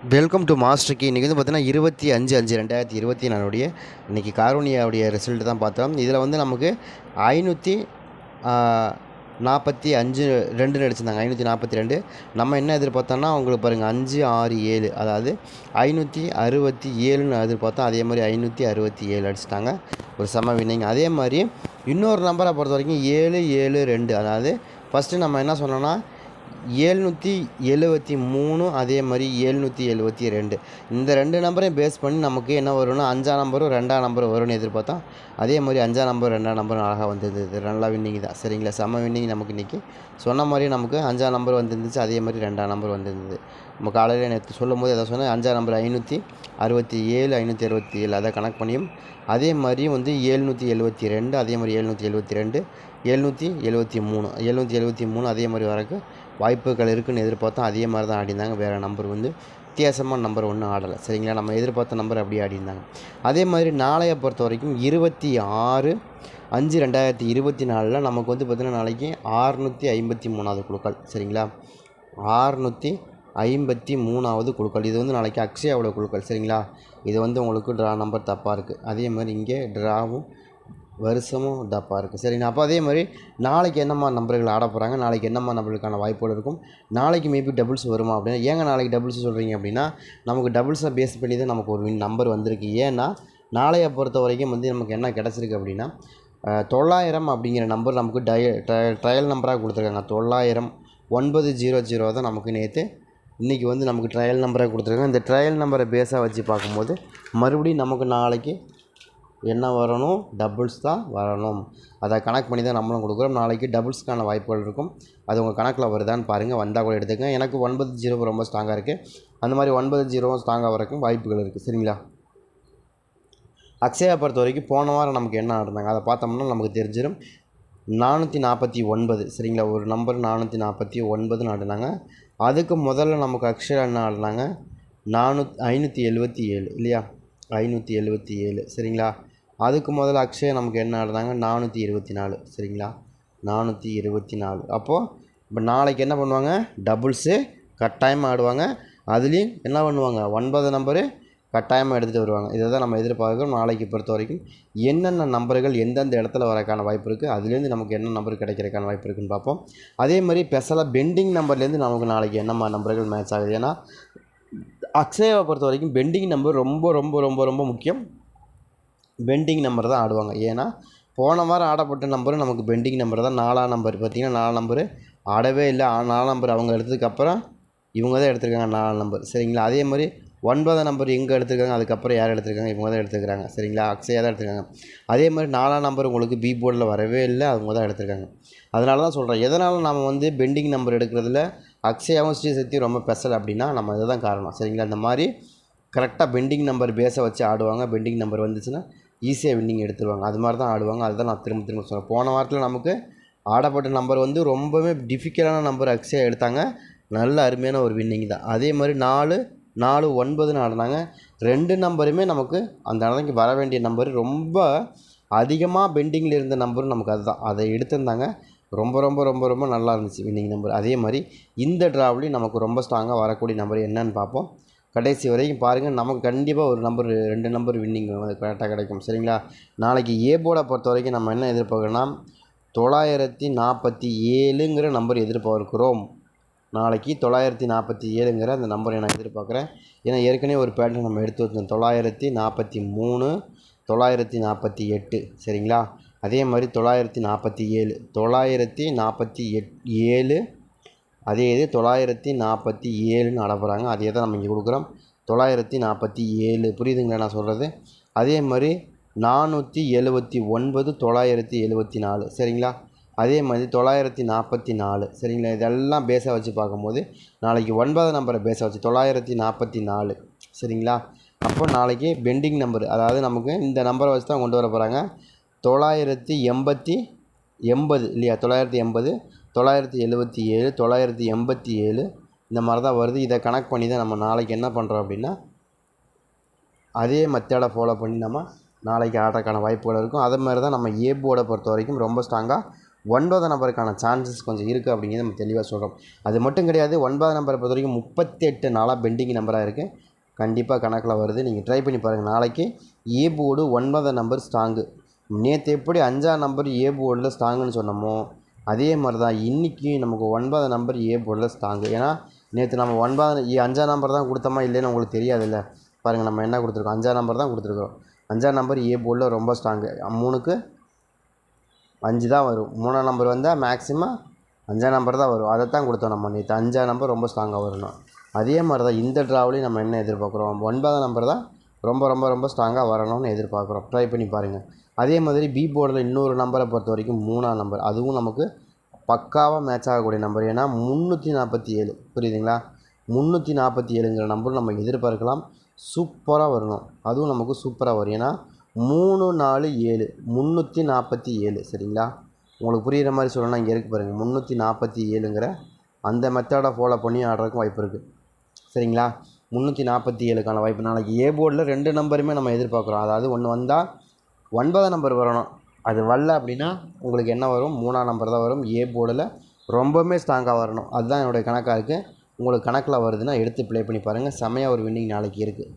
Welcome to master key. இன்றைக்கி வந்து பார்த்தீங்கன்னா 25/5/2024 இன்றைக்கி காரோனியாவுடைய ரிசல்ட் தான் பார்த்தோம். இதில் வந்து நமக்கு 545 2 அடிச்சிருந்தாங்க. 542. நம்ம என்ன எதிர்பார்த்தோம்னா உங்களுக்கு பாருங்கள் 5 6 7, அதாவது 567ன்னு எதிர்பார்த்தோம். அதே மாதிரி 567 அடிச்சிட்டாங்க. ஒரு செம வின்னிங். அதே மாதிரி இன்னொரு நம்பரை பொறுத்த வரைக்கும் 772, அதாவது ஃபஸ்ட்டு நம்ம என்ன சொன்னோன்னா 773, அதே மாதிரி 772. இந்த 2 நம்பரையும் பேஸ் பண்ணி நமக்கு என்ன வரும்னா 5ஆம் நம்பரும் 2ஆம் நம்பரும் வரும்னு எதிர்பார்த்தோம். அதே மாதிரி 5ஆம் நம்பர் 2ஆம் நம்பரும் அழகாக வந்துருந்தது. நல்லா வின்னிங் தான். சரிங்களா, செம்ம வின்னிங் நமக்கு இன்றைக்கி. சொன்ன மாதிரி நமக்கு 5ஆம் நம்பர் வந்துருந்துச்சு, அதே மாதிரி 2ஆம் நம்பர் வந்துருந்தது. நம்ம காலையில் நேற்று சொல்லும் போது எதை சொன்னேன், 5ஆம் நம்பர் 567 567 அதை கணக்கு பண்ணியும், அதே மாதிரி வந்து 772, அதே மாதிரி 772 773 773 அதே மாதிரி வரக்கு வாய்ப்புகள் இருக்குதுன்னு எதிர்பார்த்தோம். அதே மாதிரி தான் ஆடிருந்தாங்க. வேறு நம்பர் வந்து வித்தியாசமான நம்பர் ஒன்றும் ஆடலை. சரிங்களா, நம்ம எதிர்பார்த்த நம்பர் அப்படியே ஆடிருந்தாங்க. அதே மாதிரி நாளையை பொறுத்த வரைக்கும் 26/5/2024 நமக்கு வந்து பார்த்திங்கன்னா நாளைக்கு 653வது குழுக்கள். சரிங்களா, 653வது குழுக்கள். இது வந்து நாளைக்கு அக்ஷயாவோட குழுக்கள். சரிங்களா, இது வந்து உங்களுக்கு ட்ரா நம்பர் தப்பாக இருக்குது. அதே மாதிரி இங்கே ட்ராவும் வருஷமும் தப்பாக இருக்குது. சரிங்க, அப்போ அதே மாதிரி நாளைக்கு என்னம்மா நம்பர்கள் ஆட போகிறாங்க, நாளைக்கு என்னம்மா நம்பர்களுக்கான வாய்ப்புகள் இருக்கும், நாளைக்கு மேபி டபுள்ஸ் வருமா அப்படின்னா, ஏங்க நாளைக்கு டபுள்ஸ் சொல்கிறீங்க அப்படின்னா, நமக்கு டபுள்ஸை பேஸ் பண்ணி தான் நமக்கு ஒரு நம்பர் வந்திருக்கு. ஏன்னா நாளையை பொறுத்த வரைக்கும் வந்து நமக்கு என்ன கிடச்சிருக்கு அப்படின்னா 900 அப்படிங்கிற நம்பர் நமக்கு ட்ரையல் நம்பராக கொடுத்துருக்காங்க. 900 900 தான் நமக்கு நேற்று இன்றைக்கி வந்து நமக்கு ட்ரையல் நம்பராக கொடுத்துருக்காங்க. இந்த ட்ரையல் நம்பரை பேஸாக வச்சு பார்க்கும்போது மறுபடியும் நமக்கு நாளைக்கு என்ன வரணும், டபுள்ஸ் தான் வரணும். அதை கணக்கு பண்ணி தான் நம்மளும் கொடுக்குறோம். நாளைக்கு டபுள்ஸ்க்கான வாய்ப்புகள் இருக்கும். அது உங்கள் கணக்கில் வருதான்னு பாருங்கள். வந்தால் கூட எடுத்துக்கங்க. எனக்கு 90 ரொம்ப ஸ்ட்ராங்காக இருக்குது. அந்த மாதிரி 90 ஸ்ட்ராங்காக வரக்கும் வாய்ப்புகள் இருக்குது. சரிங்களா, அக்ஷயா பொறுத்த வரைக்கும் போன வாரம் நமக்கு என்ன ஆடினாங்க அதை பார்த்தோம்னா நமக்கு தெரிஞ்சிடும். 449. சரிங்களா, ஒரு நம்பர் 449 ஆடினாங்க. அதுக்கு முதல்ல நமக்கு அக்ஷயா என்ன ஆடினாங்க, 577 இல்லையா, 577. சரிங்களா, அதுக்கு முதல்ல அக்ஷயா நமக்கு என்ன ஆடுறாங்க 424. சரிங்களா, 424. அப்போது இப்போ நாளைக்கு என்ன பண்ணுவாங்க, டபுள்ஸு கட்டாயமாக ஆடுவாங்க. அதுலேயும் என்ன பண்ணுவாங்க, 9 நம்பரு கட்டாயமாக எடுத்துகிட்டு வருவாங்க. இதை தான் நம்ம எதிர்பார்க்குறோம். நாளைக்கு பொறுத்த வரைக்கும் என்னென்ன நம்பர்கள் எந்தெந்த இடத்துல வரக்கான வாய்ப்பு இருக்குது, அதுலேருந்து நமக்கு என்ன நம்பர் கிடைக்கிறதுக்கான வாய்ப்பு இருக்குதுன்னு பார்ப்போம். அதே மாதிரி ஸ்பெஷலாக பெண்டிங் நம்பர்லேருந்து நமக்கு நாளைக்கு என்னம்மா நம்பர்கள் மேட்ச் ஆகுது. ஏன்னா அக்ஷயாவை பொறுத்த வரைக்கும் பெண்டிங் நம்பர் ரொம்ப ரொம்ப ரொம்ப ரொம்ப முக்கியம். பெண்டிங் நம்பர் தான் ஆடுவாங்க. ஏன்னா போன வாரம் ஆடப்பட்ட நம்பரும் நமக்கு பெண்டிங் நம்பர் தான். 4ஆம் நம்பர் பார்த்திங்கன்னா 4 நம்பரு ஆடவே இல்லை. 4 நம்பர் அவங்க எடுத்ததுக்கப்புறம் இவங்க தான் எடுத்துருக்காங்க 4 நம்பர். சரிங்களா, அதே மாதிரி 9 நம்பர் எங்கே எடுத்துருக்காங்க, அதுக்கப்புறம் யார் எடுத்துருக்காங்க, இவங்க தான் எடுத்துருக்காங்க. சரிங்களா, அக்ஷயா தான் எடுத்துருக்காங்க. அதே மாதிரி 4ஆம் நம்பர் உங்களுக்கு பி போர்டில் வரவே இல்லை, அவங்க தான் எடுத்துருக்காங்க. அதனால தான் சொல்கிறேன், எதனால் நம்ம வந்து பெண்டிங் நம்பர் எடுக்கிறதுல அக்ஷயாவும் ஸ்ரீசக்தியும் ரொம்ப ஸ்பெஷல் அப்படின்னா நம்ம இதுதான் காரணம். சரிங்களா, இந்த மாதிரி கரெக்டாக பெண்டிங் நம்பர் பேஸை வச்சு ஆடுவாங்க. பெண்டிங் நம்பர் வந்துச்சுன்னா ஈஸியாக வின்னிங் எடுத்துருவாங்க. அது மாதிரி தான் ஆடுவாங்க. அதுதான் நான் திரும்ப திரும்ப சொல்கிறேன். போன வாரத்தில் நமக்கு ஆடப்பட்ட நம்பர் வந்து ரொம்பவே டிஃபிகல்ட்டான நம்பர் அக்ஷயா எடுத்தாங்க. நல்ல அருமையான ஒரு வின்னிங் தான். அதே மாதிரி 4 4 9ன்னு ஆடினாங்க. 2 நம்பருமே நமக்கு அந்த இடத்துக்கு வர வேண்டிய நம்பர், ரொம்ப அதிகமாக பெண்டிங்கில் இருந்த நம்பரும் நமக்கு அதுதான். அதை எடுத்திருந்தாங்க. ரொம்ப ரொம்ப ரொம்ப ரொம்ப நல்லா இருந்துச்சு வின்னிங் நம்பர். அதே மாதிரி இந்த ட்ராவ்லையும் நமக்கு ரொம்ப ஸ்ட்ராங்காக வரக்கூடிய நம்பர் என்னன்னு பார்ப்போம். கடைசி வரைக்கும் பாருங்கள். நமக்கு கண்டிப்பாக ஒரு நம்பர் 2 நம்பர் வின்னிங் கரெக்டாக கிடைக்கும். சரிங்களா, நாளைக்கு ஏ போர்டை பொறுத்த வரைக்கும் நம்ம என்ன எதிர்பார்க்குறோன்னா 947ங்கிற நம்பர் எதிர்பார்க்குறோம். நாளைக்கு 947ங்கிற அந்த நம்பரை நான் எதிர்பார்க்குறேன். ஏன்னா ஏற்கனவே ஒரு பேட்டர்ன் நம்ம எடுத்து வச்சோம், 943 948. சரிங்களா, அதே மாதிரி 947 947 அதே இது 947ன்னு ஆடப்போகிறாங்க. அதே தான் நம்ம இங்கே கொடுக்குறோம், 947. புரியுதுங்களா நான் சொல்கிறது? அதே மாதிரி 479 974. சரிங்களா, அதே மாதிரி 944. சரிங்களா, இதெல்லாம் பேஸாக வச்சு பார்க்கும்போது நாளைக்கு 9 நம்பரை பேஸாக வச்சு 944. சரிங்களா, அப்போ நாளைக்கு பெண்டிங் நம்பர், அதாவது நமக்கு இந்த நம்பரை வச்சு தான் கொண்டு வர போகிறாங்க. 980 இல்லையா, 980 977 987 இந்த மாதிரி தான் வருது. இதை கனெக்ட் பண்ணி தான் நம்ம நாளைக்கு என்ன பண்ணுறோம் அப்படின்னா அதே மெத்தடை ஃபாலோ பண்ணி நம்ம நாளைக்கு ஆடுறதுக்கான வாய்ப்புகள் இருக்கும். அதே மாதிரி தான் நம்ம ஏ போர்டை பொறுத்த வரைக்கும் ரொம்ப ஸ்ட்ராங்காக 9 நம்பருக்கான சான்சஸ் கொஞ்சம் இருக்குது அப்படிங்கிறது நம்ம தெளிவாக சொல்கிறோம். அது மட்டும் கிடையாது, 9 நம்பரை பொறுத்த வரைக்கும் 38 நாளாக பெண்டிங் நம்பராக இருக்குது. கண்டிப்பாக கணக்கில் வருது. நீங்கள் ட்ரை பண்ணி பாருங்கள். நாளைக்கு ஏ போர்டு 9 நம்பர் ஸ்ட்ராங்கு. நேற்று எப்படி 5ஆம் நம்பர் ஏ போர்டில் ஸ்ட்ராங்குன்னு சொன்னோமோ அதே மாதிரி தான் இன்றைக்கி நமக்கு 9 நம்பர் ஏ போர்டில் ஸ்ட்ராங்கு. ஏன்னா நேற்று நம்ம 5ஆம் நம்பர் தான் கொடுத்தோமா இல்லைன்னு உங்களுக்கு தெரியாதுல்ல. பாருங்கள், நம்ம என்ன கொடுத்துருக்கோம், 5ஆம் நம்பர் தான் கொடுத்துருக்குறோம். 5ஆம் நம்பர் ஏ போர்டில் ரொம்ப ஸ்ட்ராங்கு. 3க்கு 5 தான் வரும். 3ஆம் நம்பர் வந்தால் மேக்ஸிமம் 5ஆம் நம்பர் தான் வரும். அதை தான் கொடுத்தோம் நம்ம நேற்று. 5ஆம் நம்பர் ரொம்ப ஸ்ட்ராங்காக வரணும். அதே மாதிரி தான் இந்த ட்ராவலையும் நம்ம என்ன எதிர்பார்க்குறோம், 9ஆம் நம்பர் தான் ரொம்ப ரொம்ப ரொம்ப ஸ்ட்ராங்காக வரணும்னு எதிர்பார்க்குறோம். ட்ரை பண்ணி பாருங்கள். அதே மாதிரி பி போர்டில் இன்னொரு நம்பரை பொறுத்த வரைக்கும் 3ஆம் நம்பர், அதுவும் நமக்கு பக்காவாக மேட்ச் ஆகக்கூடிய நம்பர். ஏன்னா 347, புரியுதுங்களா? 347ங்கிற நம்பர் நம்ம எதிர்பார்க்கலாம். சூப்பராக வரணும். அதுவும் நமக்கு சூப்பராக வரும். ஏன்னா 347 347, சரிங்களா? உங்களுக்கு புரிகிற மாதிரி சொல்லணும்னா இங்கே இருக்குது பாருங்கள், 347ங்கிற அந்த மெத்தடை ஃபாலோ பண்ணி ஆடுறதுக்கும் வாய்ப்பு இருக்குது, சரிங்களா? 347க்கான வாய்ப்பு. நாளைக்கு ஏ போர்டில் 2 நம்பருமே நம்ம எதிர்பார்க்குறோம். அதாவது ஒன்று வந்தால் 9ஆம் நம்பர் வரணும். அது வரல அப்படின்னா உங்களுக்கு என்ன வரும், 3ஆம் நம்பர் தான் வரும். ஏ போர்டில் ரொம்பவுமே ஸ்ட்ராங்காக வரணும். அதுதான் என்னுடைய கணக்காக இருக்குது. உங்களுக்கு கணக்கில் வருதுன்னா எடுத்து ப்ளே பண்ணி பாருங்கள். செம்மையாக ஒரு வின்னிங் நாளைக்கு இருக்குது.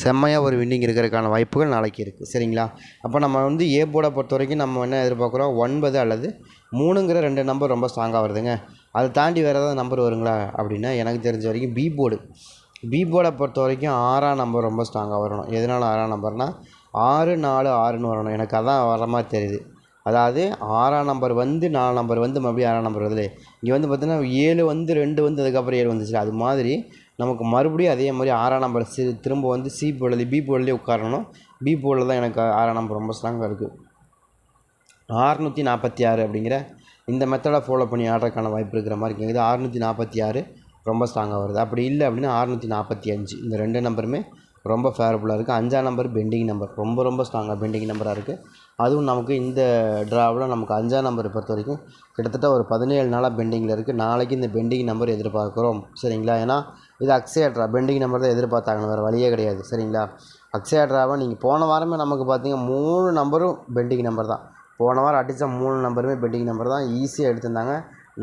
செம்மையாக ஒரு வின்னிங் இருக்கிறதுக்கான வாய்ப்புகள் நாளைக்கு இருக்குது, சரிங்களா? அப்போ நம்ம வந்து ஏ போர்டை பொறுத்த வரைக்கும் நம்ம என்ன எதிர்பார்க்குறோம், 9 அல்லது 3ங்கிற 2 நம்பர் ரொம்ப ஸ்ட்ராங்காக வருதுங்க. அதை தாண்டி வேறு ஏதாவது நம்பர் வருங்களா அப்படின்னா எனக்கு தெரிஞ்ச வரைக்கும் பி போர்டை பொறுத்த வரைக்கும் 6ஆம் நம்பர் ரொம்ப ஸ்ட்ராங்காக வரணும். எதனால் 6ஆம் நம்பர்னால் 6 4 6ன்னு வரணும். எனக்கு அதான் வர மாதிரி தெரியுது. அதாவது 6ஆம் நம்பர் வந்து 4 நம்பர் வந்து மறுபடியும் 6ஆம் நம்பர் வருது. இங்கே வந்து பார்த்தீங்கன்னா 7 வந்து 2 வந்து அதுக்கப்புறம் 7 வந்துச்சு. அது மாதிரி நமக்கு மறுபடியும் அதே மாதிரி 6ஆம் நம்பர் திரும்ப வந்து சி போர்டில் பி போர்டிலே உட்காரணும். பி போர்டில் தான் எனக்கு 6ஆம் நம்பர் ரொம்ப ஸ்ட்ராங்காக இருக்குது. 646 அப்படிங்கிற இந்த மெத்தடை ஃபாலோ பண்ணி ஆடுறதுக்கான வாய்ப்பு இருக்கிற மாதிரி கேட்குது. 646 ரொம்ப ஸ்ட்ராங்காக வருது. அப்படி இல்லை அப்படின்னா 645, இந்த 2 நம்பருமே ரொம்ப ஃபேவரபுளாக இருக்குது. 5ஆம் நம்பர் பெண்டிங் நம்பர் ரொம்ப ரொம்ப ஸ்ட்ராங்காக பெண்டிங் நம்பராக இருக்குது. அதுவும் நமக்கு இந்த ட்ராவில் நமக்கு 5ஆம் நம்பரை பொறுத்த வரைக்கும் கிட்டத்தட்ட ஒரு 17 நாளாக பெண்டிங்கில் இருக்குது. நாளைக்கு இந்த பெண்டிங் நம்பர் எதிர்பார்க்குறோம், சரிங்களா? ஏன்னா இது அக்ஷயா ட்ரா, பெண்டிங் நம்பர் தான் எதிர்பார்த்தாங்க, வேறு வழியே கிடையாது, சரிங்களா? அக்ஷயா ட்ராவை நீங்கள் போன வாரமே நமக்கு பார்த்தீங்க 3 நம்பரும் பெண்டிங் நம்பர் தான். போன வாரம் அடித்த 3 நம்பருமே பெண்டிங் நம்பர் தான். ஈஸியாக எடுத்திருந்தாங்க,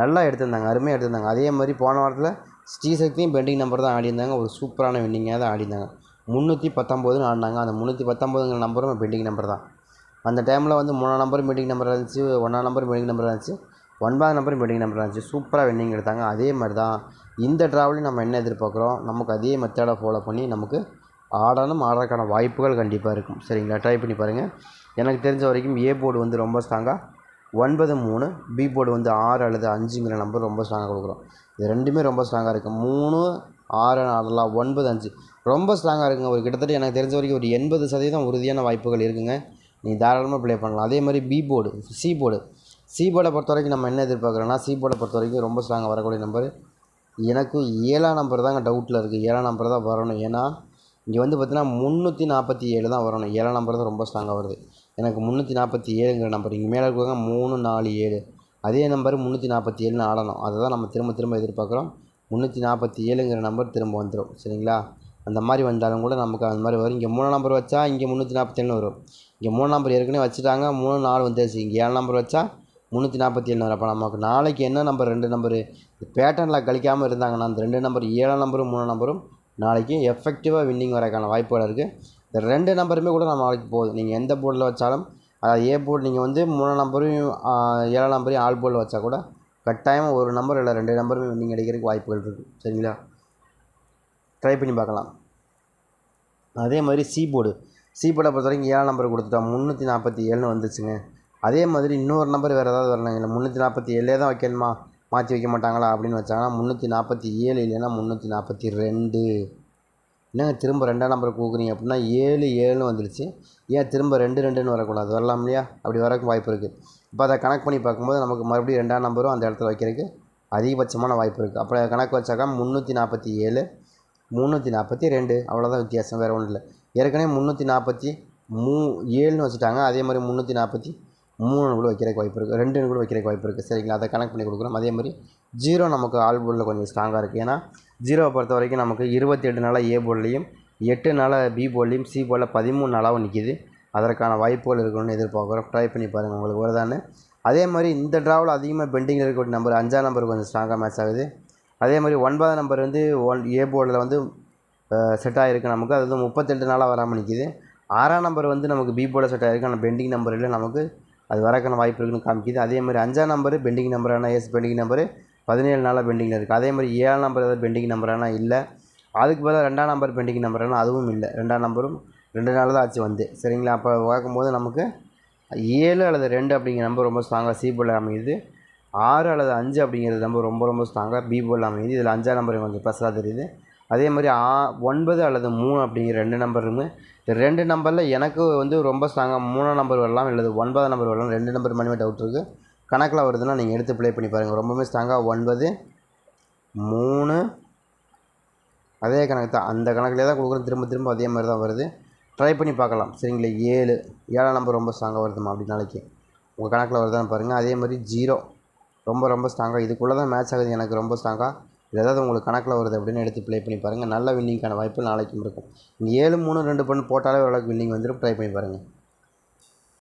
நல்லா எடுத்திருந்தாங்க, அருமையாக எடுத்திருந்தாங்க. அதே மாதிரி போன வாரத்தில் ஸ்ரீசக்தியும் பெண்டிங் நம்பர் தான் ஆடிருந்தாங்க. ஒரு சூப்பரான வின்னிங்காக தான் ஆடிருந்தாங்க. 319ன்னு ஆடினாங்க. அந்த 319ங்கிற நம்பரும் பெண்டிங் நம்பர் தான். அந்த டைமில் வந்து 3ஆம் நம்பரும் பெண்டிங் நம்பர் இருந்துச்சு, 1ஆம் நம்பரும் பெண்டிங் நம்பர் இருந்துச்சு, 9ஆம் நம்பரும் பெண்டிங் நம்பர் இருந்துச்சு. சூப்பராக வின்னிங் எடுத்தாங்க. அதே மாதிரி தான் இந்த ட்ராவலையும் நம்ம என்ன எதிர்பார்க்குறோம், நமக்கு அதே மெத்தடை ஃபாலோ பண்ணி நமக்கு ஆடுறதுக்கான வாய்ப்புகள் கண்டிப்பாக இருக்கும், சரிங்களா? ட்ரை பண்ணி பாருங்கள். எனக்கு தெரிஞ்ச வரைக்கும் ஏ போர்டு வந்து ரொம்ப ஸ்ட்ராங்காக 9 3, பி போர்டு வந்து 6 அல்லது 5ங்கிற நம்பர் ரொம்ப ஸ்ட்ராங்காக கொடுக்குறோம். இது ரெண்டுமே ரொம்ப ஸ்ட்ராங்காக இருக்குது. 3 6 ஆடலாம், 9 5 ரொம்ப ஸ்ட்ராங்காக இருக்குங்க. ஒரு கிட்டத்தட்ட எனக்கு தெரிஞ்ச வரைக்கும் ஒரு 80% உறுதியான வாய்ப்புகள் இருக்குங்க. நீங்கள் தாராளமாக ப்ளே பண்ணலாம். அதே மாதிரி பி போர்டு சி போர்டை பொறுத்த வரைக்கும் நம்ம என்ன எதிர்பார்க்குறோன்னா, சி போர்டை பொறுத்த வரைக்கும் ரொம்ப ஸ்ட்ராங்காக வரக்கூடிய நம்பர் எனக்கு 7ஆம் நம்பர் தாங்க டவுட்டில் இருக்குது. 7ஆம் நம்பர் தான் வரணும். ஏன்னா இங்கே வந்து பார்த்தீங்கன்னா 347 தான் வரணும். 7ஆம் நம்பர் தான் ரொம்ப ஸ்ட்ராங்காக வருது. எனக்கு 347ங்கிற நம்பர் இங்கே மேலே இருக்கிறவங்க 3 4 7 அதே நம்பர் 347ன்னு ஆடணும். அதை தான் நம்ம திரும்ப திரும்ப எதிர்பார்க்குறோம். 347ங்கிற நம்பர் திரும்ப வந்துடும், சரிங்களா? அந்த மாதிரி வந்தாலும் கூட நமக்கு அந்த மாதிரி வரும். இங்கே 3 நம்பர் வச்சா இங்கே 347 வரும். இங்கே 3 நம்பர் ஏற்கனவே வச்சுட்டாங்க, 3 4 வந்துருச்சு. இங்கே 7 நம்பர் வச்சா 347 வரும். அப்போ நமக்கு நாளைக்கு என்ன நம்பர், 2 நம்பரு பேட்டர்னில் கழிக்காமல் இருந்தாங்கன்னா அந்த 2 நம்பர் 7ஆம் நம்பரும் 3 நம்பரும் நாளைக்கு எஃபெக்டிவாக வின்னிங் வரக்கான வாய்ப்புகள் இருக்குது. இந்த 2 நம்பருமே கூட நம்ம நாளைக்கு போகுது. நீங்கள் எந்த போர்டில் வச்சாலும், அதாவது ஏ போர்டு நீங்கள் வந்து 3 நம்பரையும் 7ஆம் நம்பரையும் ஆல் போர்டில் வச்சா கூட கட்டாயமாக ஒரு நம்பர் இல்லை 2 நம்பருமே வின்னிங் அடிக்கிறதுக்கு வாய்ப்புகள் இருக்குது, சரிங்களா? ட்ரை பண்ணி பார்க்கலாம். அதே மாதிரி சி போர்டை பொறுத்த வரைக்கும் 7ஆம் நம்பர் கொடுத்துட்டா 347ன்னு வந்துச்சுங்க. அதே மாதிரி இன்னொரு நம்பர் வேறு ஏதாவது வரணும். இல்லை 347 தான் வைக்கணுமா, மாற்றி வைக்க மாட்டாங்களா அப்படின்னு வச்சாங்கன்னா 347 இல்லைன்னா 342. என்னங்க திரும்ப 2ஆம் நம்பர் கொடுக்குறீங்க அப்படின்னா 7 7ன்னு வந்துடுச்சு. ஏன் திரும்ப 2 2ன்னு வரக்கூடாது, வரலாம் இல்லையா? அப்படி வரக்கு வாய்ப்பு இருக்குது. இப்போ அதை கணக்கு பண்ணி பார்க்கும்போது நமக்கு மறுபடியும் 2ஆம் நம்பரும் அந்த இடத்துல வைக்கிறதுக்கு அதிகபட்சமான வாய்ப்பு இருக்குது. அப்போ கணக்கு வச்சாக்கா 347 342 அவ்வளோதான் வித்தியாசம், வேறு ஒன்றும் இல்லை. ஏற்கனவே 347ன்னு வச்சுட்டாங்க. அதே மாதிரி 343 கூட வைக்கிறதுக்கு வாய்ப்பு இருக்குது, 2ன்னு கூட வைக்கிறதுக்கு வாய்ப்பு இருக்குது, சரிங்களா? அதை கனெக்ட் பண்ணி கொடுக்குறோம். அதே மாதிரி 0 நமக்கு ஆல் போர்டில் கொஞ்சம் ஸ்ட்ராங்காக இருக்குது. ஏன்னா 0வை பொறுத்த வரைக்கும் நமக்கு 28 நாளாக ஏ போர்ட்லேயும் 8 நாளாக பி போர்ட்லேயும் சி போர்டில் 13 நாளாகவும் நிற்கிது. அதற்கான வாய்ப்புகள் இருக்கணும்னு எதிர்பார்க்குறோம். ட்ரை பண்ணி பாருங்கள் உங்களுக்கு வருதான்னு. அதே மாதிரி இந்த ட்ராவில் அதிகமாக பெண்டிங்கில் இருக்கக்கூடிய நம்பர் 5ஆம் நம்பர் கொஞ்சம் ஸ்ட்ராங்காக மேட்ச் ஆகுது. அதே மாதிரி 9ஆம் நம்பர் வந்து ஏ போர்டில் வந்து செட் ஆகிருக்கு நமக்கு. அது வந்து 32 நாளாக வராமல் நிற்கிது. 6ஆம் நம்பர் வந்து நமக்கு பி போர்டில் செட் ஆகிருக்கு. ஆனால் பெண்டிங் நம்பர் இல்லை, நமக்கு அது வரக்கான வாய்ப்பு இருக்குன்னு காமிக்குது. அதே மாதிரி 5ஆம் நம்பர் பெண்டிங் நம்பரான பெண்டிங் நம்பரு 17 நாளாக பெண்டிங்கில் இருக்குது. அதே மாதிரி 7ஆம் நம்பர் ஏதாவது பெண்டிங் நம்பரானா இல்லை. அதுக்கு பதிலாக 2ஆம் நம்பர் பெண்டிங் நம்பரானா அதுவும் இல்லை. 2ஆம் நம்பரும் 2 நாள் தான் ஆச்சு வந்து, சரிங்களா. அப்போ பார்க்கும்போது நமக்கு 7 அல்லது 2 அப்படிங்கிற நம்பர் ரொம்ப ஸ்ட்ராங்காக சி போர்டில் அமையுது. 6 அல்லது 5 அப்படிங்கிறது நம்பர் ரொம்ப ரொம்ப ஸ்ட்ராங்காக பி போர்டில் அமையுது. இதில் 5ஆம் நம்பர் கொஞ்சம் ப்ளஸ்ஸாக தெரியுது. அதே மாதிரி 9 அல்லது 3 அப்படிங்கிற 2 நம்பர் இருக்குது. இந்த 2 நம்பரில் எனக்கு வந்து ரொம்ப ஸ்ட்ராங்காக 3ஆம் நம்பர் வரலாம், இல்லது 9ஆம் நம்பர் வரலாம். 2 நம்பர் மணிமே டவுட் இருக்குது. கணக்கில் வருதுன்னா நீங்கள் எடுத்து ப்ளே பண்ணி பாருங்கள். ரொம்பவே ஸ்ட்ராங்காக 9 3 அதே கணக்கு தான். அந்த கணக்கிலே தான் கொடுக்குறோம். திரும்ப திரும்ப அதே மாதிரி தான் வருது. ட்ரை பண்ணி பார்க்கலாம், சரிங்களா. 7ஆம் நம்பர் ரொம்ப ஸ்ட்ராங்காக வருதுமா அப்படி நாளைக்கு உங்கள் கணக்கில் வருதான்னு பாருங்கள். அதே மாதிரி 0 ரொம்ப ரொம்ப ஸ்ட்ராங்காக இதுக்குள்ளே தான் மேட்ச் ஆகுது எனக்கு ரொம்ப ஸ்ட்ராங்காக. ஏதாவது உங்களுக்கு கணக்கில் வருது அப்படின்னு எடுத்து ப்ளே பண்ணி பாருங்கள். நல்ல வின்னிங்கான வாய்ப்பு நாளைக்கும் இருக்கும். 7 3 2 பண்ணி போட்டாலே ஓரளவுக்கு வின்னிங் வந்துடும். ட்ரை பண்ணி பாருங்கள்.